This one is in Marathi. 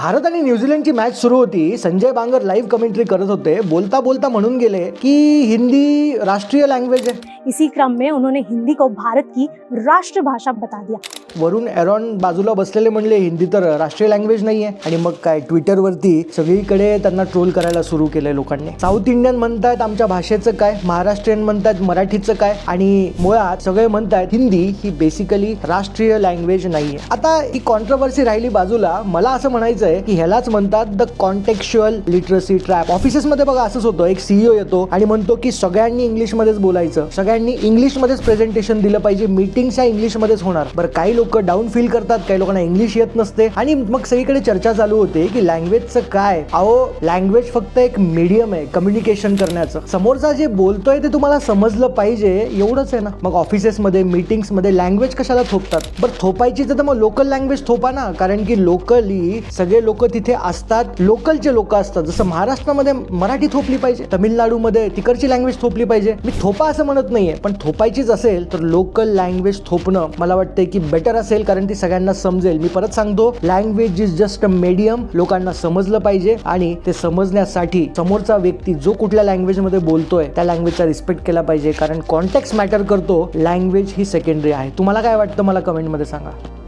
भारत आणि न्यूझीलंडची मॅच सुरू होती. संजय बांगर लाईव्ह कमेंट्री करत होते. बोलता बोलता म्हणून गेले की हिंदी राष्ट्रीय लँग्वेज है. इसी क्रम में उन्होंने हिंदी को भारत की राष्ट्रभाषा बता दिया. वरून एरॉन बाजूला बसलेले म्हणले हिंदी तर राष्ट्रीय लँग्वेज नाहीये. आणि मग काय ट्विटरवरती सगळीकडे त्यांना ट्रोल करायला सुरू केलंय लोकांनी. साऊथ इंडियन म्हणतायत आमच्या भाषेचं काय, महाराष्ट्रीयन म्हणतायत मराठीचं काय, आणि मुळात सगळे म्हणतायत हिंदी ही बेसिकली राष्ट्रीय लँग्वेज नाहीये. आता ही कॉन्ट्रोवर्सी राहिली बाजूला. मला असं म्हणायचं आहे की ह्यालाच म्हणतात द कॉन्टेक्च्युअल लिटरसी ट्रॅप. ऑफिसेसमध्ये बघा असंच होतं. एक सीईओ येतो आणि म्हणतो की सगळ्यांनी इंग्लिशमध्येच बोलायचं, सगळ्यांनी इंग्लिशमध्येच प्रेझेंटेशन दिलं पाहिजे, मीटिंग्स ह्या इंग्लिशमध्येच होणार. बरं, काही लोक डाऊन फील करतात, काही लोकांना इंग्लिश येत नसते आणि मग सगळीकडे चर्चा चालू होते की लँग्वेजचं काय. अहो, लँग्वेज फक्त एक मीडियम आहे कम्युनिकेशन करण्याचं. समोरचा जे बोलतोय ते तुम्हाला समजलं पाहिजे, एवढंच आहे ना. मग ऑफिसेसमध्ये मीटिंग्समध्ये लँग्वेज कशाला थोपतात? बरं, थोपायची तर मग लोकल लँग्वेज थोपा ना. कारण की लोकली सगळे लोक तिथे असतात, लोकलचे लोक असतात. जसं महाराष्ट्रामध्ये मराठी थोपली पाहिजे, तामिळनाडूमध्ये तिकडची लँग्वेज थोपली पाहिजे. मी थोपा असं म्हणत नाहीये, पण थोपायचीच असेल तर लोकल लँग्वेज थोपणं मला वाटतंय की बेटर असेल, कारण ती सगळ्यांना समजेल. मी परत सांगतो, language is just a medium. लोकांना समजलं पाहिजे आणि ते समजण्यासाठी समोरचा व्यक्ती जो कुठल्या लँग्वेजमध्ये बोलतोय त्या लँग्वेजचा रिस्पेक्ट केला पाहिजे, कारण कॉन्टेक्स्ट मॅटर करतो. लँग्वेज ही सेकंडरी आहे. तुम्हाला काय वाटतं मला कमेंटमध्ये सांगा.